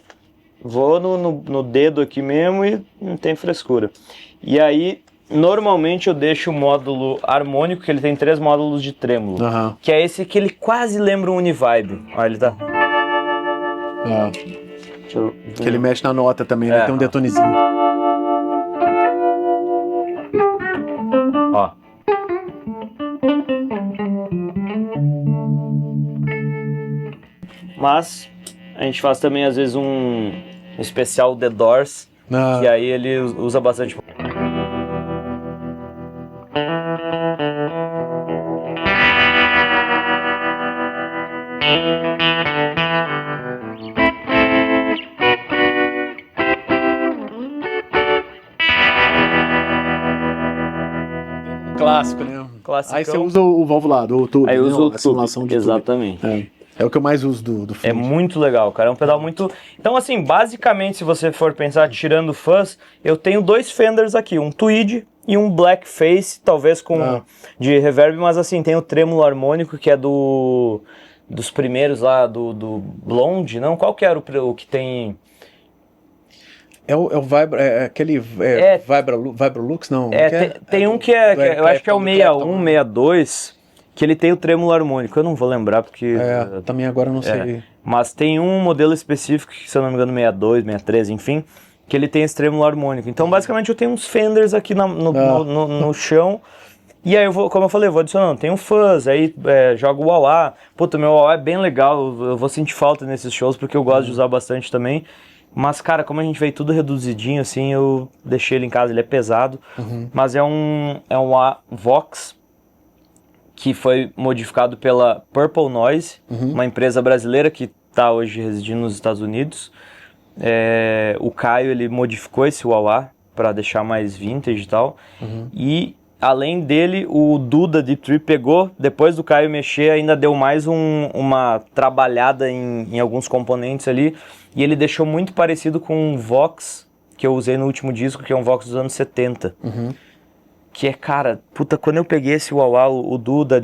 vou no dedo aqui mesmo e não tem frescura. E aí, normalmente eu deixo o módulo harmônico, que ele tem 3 módulos de trêmulo. Que é esse que ele quase lembra um Univibe. Olha, ele tá... Que ele mexe na nota também, né? Tem um detonezinho. Ó. Mas a gente faz também às vezes um especial The Doors, que aí ele usa bastante. Clássico, né? Classicão. Aí você usa o valvulado, ou tudo. Aí eu uso a simulação de exatamente. É o que eu mais uso do Flint. É muito legal, cara. É um pedal muito... Então, assim, basicamente, se você for pensar tirando o fuzz, eu tenho 2 Fenders aqui, um Tweed e um Blackface, talvez com de reverb, mas assim, tem o trêmulo harmônico, que é dos primeiros lá, do Blonde, não? Qual que era o que tem... É o aquele Vibrolux, não? Tem um que eu acho que é o 61, 62, que ele tem o trêmulo harmônico. Eu não vou lembrar porque... também agora eu não sei. Mas tem um modelo específico, que, se eu não me engano, 62, 63, enfim, que ele tem esse trêmulo harmônico. Então, basicamente, eu tenho uns Fenders aqui no chão. E aí, como eu falei, eu vou adicionando. Tem um fuzz, aí jogo o wah-wah. Puta, meu wah-wah é bem legal. Eu vou sentir falta nesses shows, porque eu gosto de usar bastante também. Mas, cara, como a gente veio tudo reduzidinho, assim, eu deixei ele em casa. Ele é pesado, mas é um Vox, que foi modificado pela Purple Noise, uma empresa brasileira que está hoje residindo nos Estados Unidos. O Caio, ele modificou esse wah-wah para deixar mais vintage e tal. E, além dele, o Duda Deep Trip pegou, depois do Caio mexer, ainda deu mais uma trabalhada em alguns componentes ali, e ele deixou muito parecido com um Vox, que eu usei no último disco, que é um Vox dos anos 70. Que é, cara, puta, quando eu peguei esse wah-wah, o Duda,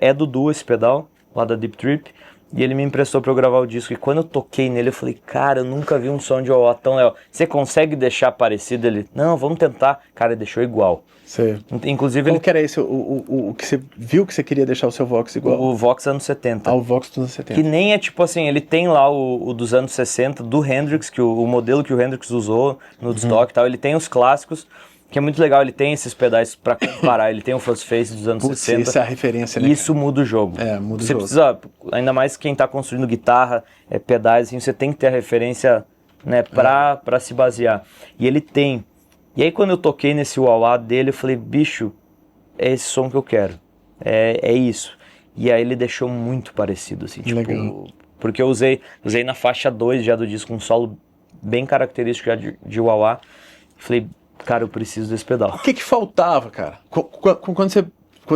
é do Du esse pedal, lá da Deep Trip, e ele me emprestou pra eu gravar o disco, e quando eu toquei nele, eu falei, cara, eu nunca vi um som de wah-wah tão legal. Você consegue deixar parecido? Ele, não, vamos tentar. Cara, ele deixou igual. Sei. Inclusive, Qual que era esse, o que você viu que você queria deixar o seu Vox igual? O Vox anos 70. O Vox dos anos 70. Que nem é tipo assim, ele tem lá o dos anos 60, do Hendrix, que o modelo que o Hendrix usou no Woodstock e tal, ele tem os clássicos, que é muito legal, ele tem esses pedais pra comparar, ele tem o First Face dos anos 60. Isso é a referência, né? Isso muda o jogo. Muda o jogo. Você precisa, ainda mais quem tá construindo guitarra, pedais, assim, você tem que ter a referência, né, pra se basear. E ele tem. E aí quando eu toquei nesse wah-wah dele, eu falei, bicho, é esse som que eu quero. É isso. E aí ele deixou muito parecido, assim, tipo... Legal. Porque eu usei na faixa 2 já do disco, um solo bem característico já de wah-wah. Falei, cara, eu preciso desse pedal. O que faltava, cara? Quando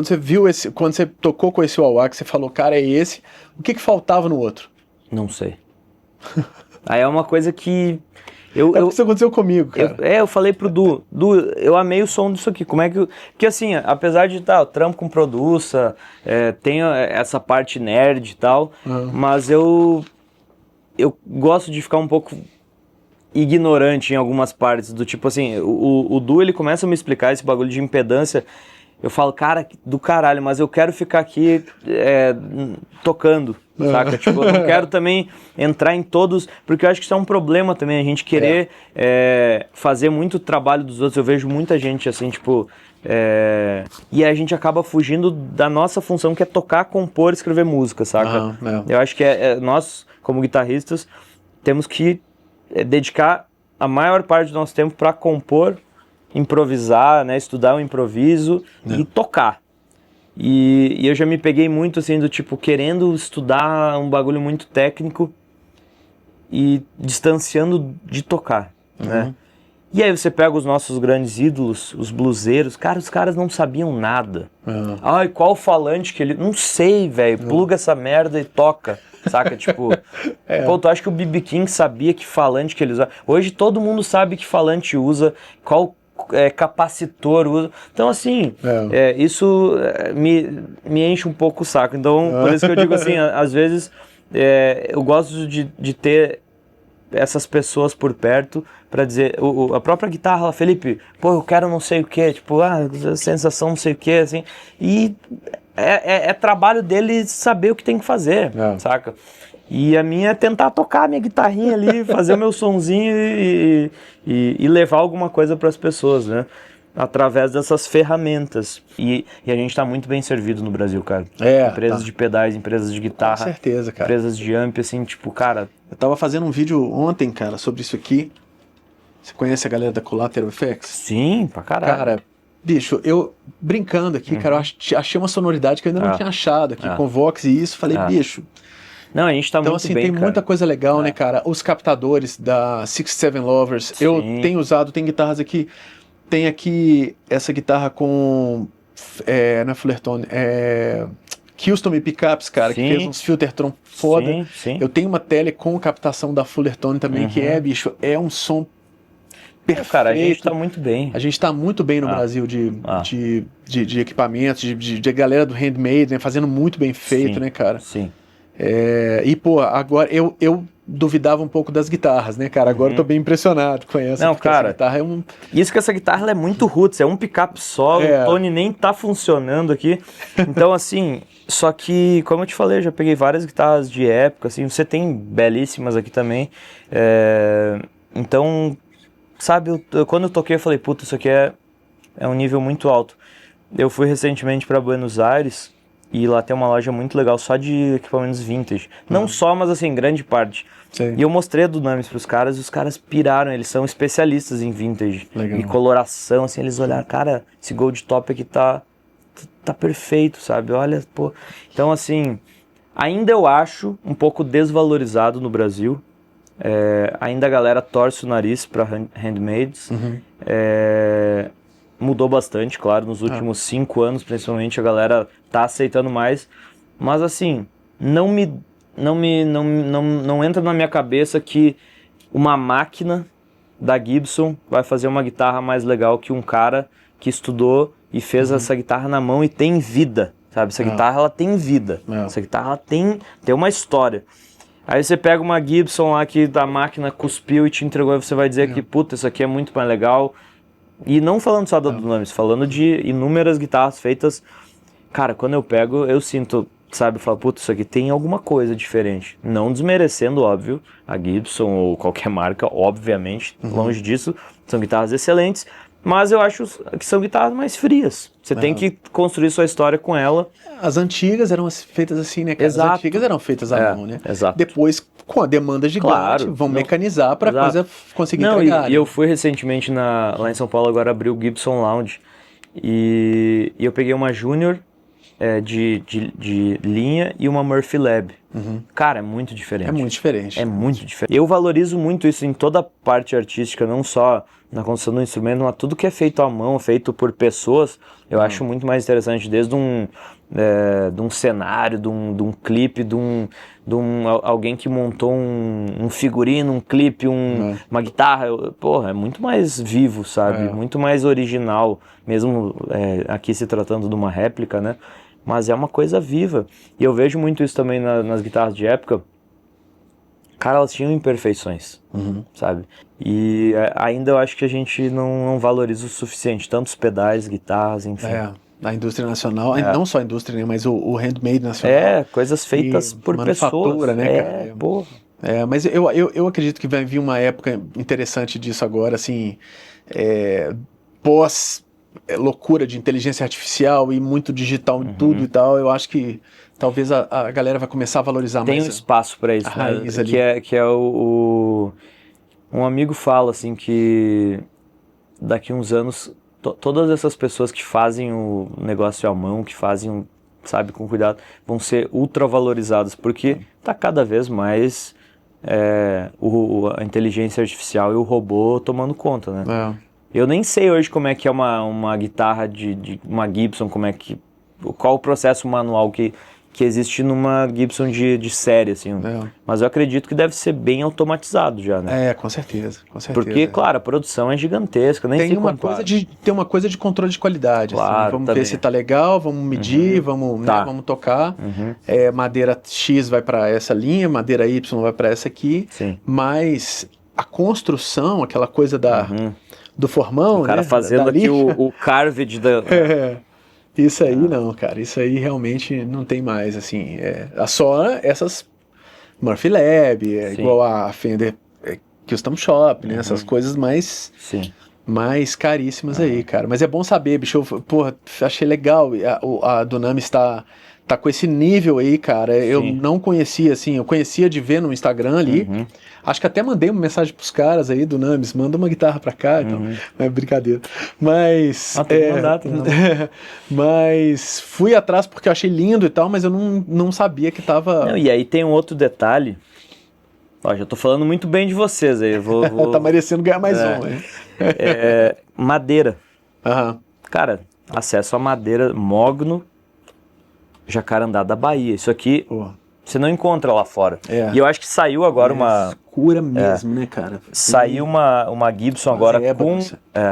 você viu esse, quando você tocou com esse wah-wah, que você falou, cara, é esse, o que faltava no outro? Não sei. Aí é uma coisa que... Isso aconteceu comigo, cara. Eu falei pro Du, eu amei o som disso aqui, como é que... Porque assim, apesar de eu trampo com produça, tenho essa parte nerd e tal, mas eu gosto de ficar um pouco ignorante em algumas partes, do tipo assim, o Du, ele começa a me explicar esse bagulho de impedância, eu falo, cara, do caralho, mas eu quero ficar aqui tocando, saca? Tipo, eu não quero também entrar em todos, porque eu acho que isso é um problema também, a gente querer fazer muito trabalho dos outros. Eu vejo muita gente assim, tipo, e a gente acaba fugindo da nossa função, que é tocar, compor, escrever música, saca? Eu acho que nós, como guitarristas, temos que dedicar a maior parte do nosso tempo para compor, improvisar, né, estudar o improviso e tocar. E eu já me peguei muito assim, do tipo, querendo estudar um bagulho muito técnico e distanciando de tocar, né? E aí você pega os nossos grandes ídolos, os bluseiros, cara, os caras não sabiam nada. Ai, qual falante que ele... Não sei, velho, pluga essa merda e toca, saca? Tipo, pô, tu acha que o B.B. King sabia que falante que ele usava? Hoje todo mundo sabe que falante usa, qual capacitor usa. Então, assim, isso me enche um pouco o saco. Então, por isso que eu digo assim, às vezes eu gosto de ter essas pessoas por perto para dizer, a própria guitarra, Felipe, pô, eu quero não sei o que, tipo, sensação não sei o que, assim, e é trabalho dele saber o que tem que fazer, saca? E a minha é tentar tocar a minha guitarrinha ali, fazer o meu sonzinho e levar alguma coisa para as pessoas, né? Através dessas ferramentas. E a gente tá muito bem servido no Brasil, cara. Empresas de pedais, empresas de guitarra. Com certeza, cara. Empresas de amp, assim, tipo, cara... Eu tava fazendo um vídeo ontem, cara, sobre isso aqui. Você conhece a galera da Collateral Effects? Sim, pra caralho. Cara, bicho, eu brincando aqui, cara, eu achei uma sonoridade que eu ainda não tinha achado aqui, com Vox e isso. Falei, bicho... Não, a gente tá muito assim, bem, tem cara. muita coisa legal, né, cara? Os captadores da 67 Lovers. Sim. Eu tenho usado, tem guitarras aqui. Tem aqui essa guitarra com... não é Fullertone, Custom Pickups, cara, que fez uns Filtertron foda. Sim. Eu tenho uma tele com captação da Fullertone também, que bicho, é um som perfeito. Cara, a gente tá muito bem. A gente tá muito bem no Brasil de equipamentos, de galera do handmade, né, fazendo muito bem feito, né, cara? Sim. E, pô, agora eu duvidava um pouco das guitarras, né, cara? Agora eu tô bem impressionado com essa. Não, cara, essa guitarra isso que essa guitarra ela é muito roots, é um picape só, o Tony nem tá funcionando aqui. Então, assim, só que, como eu te falei, eu já peguei várias guitarras de época, assim, você tem belíssimas aqui também. Então, sabe, quando eu toquei, eu falei, puta, isso aqui é um nível muito alto. Eu fui recentemente para Buenos Aires, e lá tem uma loja muito legal só de equipamentos vintage. Não só, mas assim, grande parte. Sim. E eu mostrei a Dunamis pros caras e os caras piraram. Eles são especialistas em vintage. Legal. E coloração, assim, eles olharam, cara, esse Gold Top aqui tá perfeito, sabe? Olha, pô. Então, assim, ainda eu acho um pouco desvalorizado no Brasil. Ainda a galera torce o nariz pra handmaids. mudou bastante, claro, nos últimos 5 anos, principalmente, a galera tá aceitando mais. Mas assim, não entra na minha cabeça que uma máquina da Gibson vai fazer uma guitarra mais legal que um cara que estudou e fez essa guitarra na mão e tem vida, sabe? Essa guitarra, ela tem vida. Essa guitarra, ela tem uma história. Aí você pega uma Gibson lá que a máquina cuspiu e te entregou e você vai dizer que, puta, isso aqui é muito mais legal. E não falando só da Dunamis, falando de inúmeras guitarras feitas. Cara, quando eu pego, eu sinto, sabe, eu falo, puta, isso aqui tem alguma coisa diferente. Não desmerecendo, óbvio, a Gibson ou qualquer marca, obviamente, longe disso. São guitarras excelentes, mas eu acho que são guitarras mais frias. Você tem que construir sua história com ela. As antigas eram feitas assim, né, cara? Exato. As antigas eram feitas à mão, né? Exato. Depois, com a demanda gigante, vão mecanizar para a coisa conseguir entregar. E eu fui recentemente lá em São Paulo, agora abriu o Gibson Lounge. E eu peguei uma Junior de linha e uma Murphy Lab. Cara, é muito diferente. É muito diferente. É muito diferente. Eu valorizo muito isso em toda a parte artística, não só na construção do instrumento, mas tudo que é feito à mão, feito por pessoas, eu acho muito mais interessante, desde de um cenário, de um clipe, alguém que montou um figurino, um clipe, uma guitarra. Porra, é muito mais vivo, sabe? Muito mais original, mesmo aqui se tratando de uma réplica, né? Mas é uma coisa viva. E eu vejo muito isso também nas guitarras de época. Cara, elas tinham imperfeições, sabe? E ainda eu acho que a gente não valoriza o suficiente. Tantos pedais, guitarras, enfim. A indústria nacional, não só a indústria, né, mas o handmade nacional. Coisas feitas por pessoas. Né, cara? Porra. Mas eu acredito que vai vir uma época interessante disso agora, assim, pós loucura de inteligência artificial e muito digital em tudo e tal. Eu acho que talvez a galera vai começar a valorizar mais. Tem um espaço para isso, raiz ali. Que é um amigo fala assim que daqui uns anos todas essas pessoas que fazem o negócio à mão, que fazem, sabe, com cuidado, vão ser ultra valorizadas, porque tá cada vez mais a inteligência artificial e o robô tomando conta, né? Eu nem sei hoje como é que é uma guitarra de uma Gibson, qual o processo manual que existe numa Gibson de série, assim. Mas eu acredito que deve ser bem automatizado já, né? Com certeza, com certeza. Porque, claro, a produção é gigantesca, nem se compara. Tem uma coisa de controle de qualidade, claro, assim. Vamos ver se tá legal, vamos medir, vamos tocar. Madeira X vai para essa linha, madeira Y vai para essa aqui. Sim. Mas a construção, aquela coisa do formão, o cara fazendo aqui o carved da... Isso aí não, cara, isso aí realmente não tem mais, assim, só essas Murphy Lab, igual a Fender Custom Shop, né, essas coisas mais caríssimas aí, cara, mas é bom saber, bicho, porra, achei legal, a Dunamis tá com esse nível aí, cara, eu não conhecia, assim, eu conhecia de ver no Instagram ali, acho que até mandei uma mensagem pros caras aí, Dunamis, manda uma guitarra pra cá, então, é brincadeira, mas... tem que mandar. Mas fui atrás porque eu achei lindo e tal, mas eu não sabia que tava... Não, e aí tem um outro detalhe, já tô falando muito bem de vocês aí, eu vou... Tá merecendo ganhar mais um, hein? Madeira. Cara, acesso a madeira mogno, Jacarandá da Bahia. Isso aqui você não encontra lá fora. E eu acho que saiu agora uma... Escura mesmo, né, cara? Saiu uma Gibson agora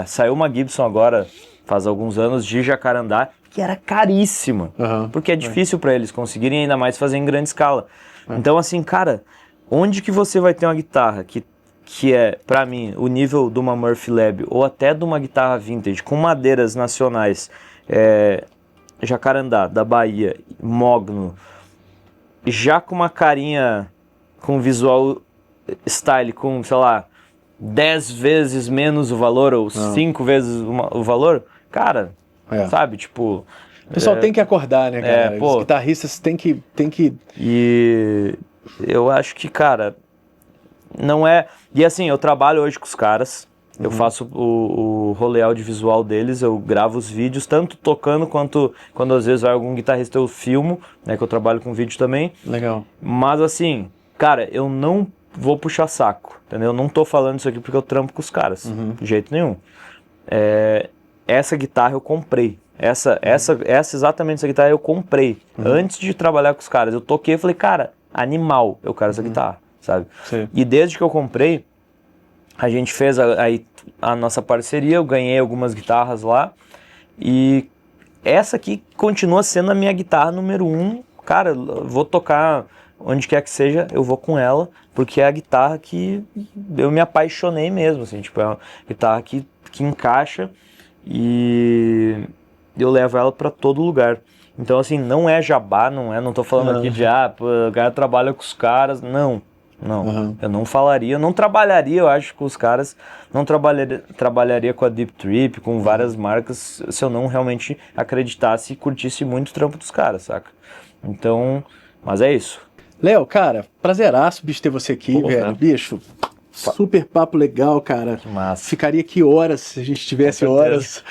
saiu uma Gibson agora, faz alguns anos, de Jacarandá, que era caríssima. Porque é difícil para eles conseguirem, ainda mais fazer em grande escala. Então, assim, cara, onde que você vai ter uma guitarra que é, pra mim, o nível de uma Murphy Lab, ou até de uma guitarra vintage, com madeiras nacionais, Jacarandá, da Bahia, mogno, já com uma carinha, com visual style, com, sei lá, 10 vezes menos o valor, ou 5 vezes o valor, cara, sabe, tipo... O pessoal tem que acordar, né, cara? Os guitarristas têm que... E eu acho que, cara, não é... E assim, eu trabalho hoje com os caras, eu faço o rolê audiovisual deles, eu gravo os vídeos, tanto tocando quanto quando às vezes vai algum guitarrista eu filmo, né, que eu trabalho com vídeo também. Legal. Mas assim, cara, eu não vou puxar saco, entendeu? Eu não tô falando isso aqui porque eu trampo com os caras, de jeito nenhum. essa guitarra eu comprei. Exatamente essa guitarra eu comprei. Antes de trabalhar com os caras, eu toquei e falei, cara, animal, eu quero essa guitarra, sabe? Sim. E desde que eu comprei, a gente fez a nossa parceria, eu ganhei algumas guitarras lá, e essa aqui continua sendo a minha guitarra número 1. Cara, eu vou tocar onde quer que seja, eu vou com ela, porque é a guitarra que eu me apaixonei mesmo, assim, tipo, é uma guitarra que encaixa e eu levo ela pra todo lugar. Então, assim, não é jabá, não tô falando aqui de, pô, o cara trabalha com os caras, não, eu não falaria, eu não trabalharia, eu acho, com os caras, não trabalharia com a Deep Trip, com várias marcas, se eu não realmente acreditasse e curtisse muito o trampo dos caras, saca? Então, mas é isso. Léo, cara, prazeraço, bicho, ter você aqui, velho. Bicho, super papo legal, cara. Que massa. Ficaria aqui horas, se a gente tivesse horas.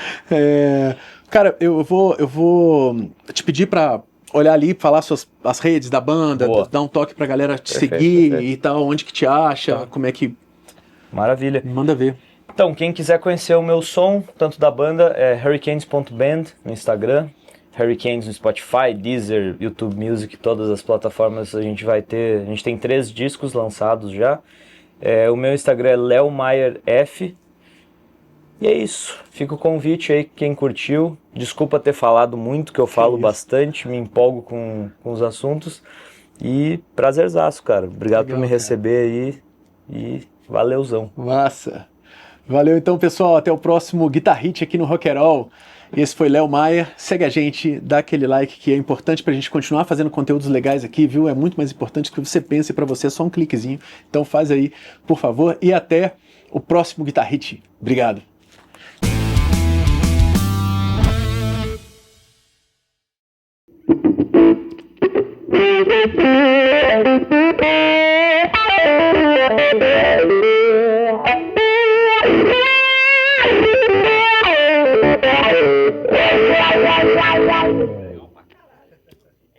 Cara, eu vou te pedir pra olhar ali, falar as redes da banda, dar um toque pra galera te seguir e tal, onde que te acha, como é que... Maravilha. Manda ver. Então, quem quiser conhecer o meu som, tanto da banda, é hurricanes.band no Instagram, Hurricanes no Spotify, Deezer, YouTube Music, todas as plataformas a gente tem 3 discos lançados já. O meu Instagram é leomaierf. E é isso, fica o convite aí, quem curtiu. Desculpa ter falado muito, que eu falo bastante, me empolgo com os assuntos. E prazerzaço, cara. Obrigado por me receber aí e valeuzão. Massa. Valeu então, pessoal. Até o próximo Guitar Hit aqui no Rock'n'Roll. Esse foi Léo Maier. Segue a gente, dá aquele like que é importante pra gente continuar fazendo conteúdos legais aqui, viu? É muito mais importante que você pense, pra você é só um cliquezinho. Então faz aí, por favor. E até o próximo Guitar Hit. Obrigado.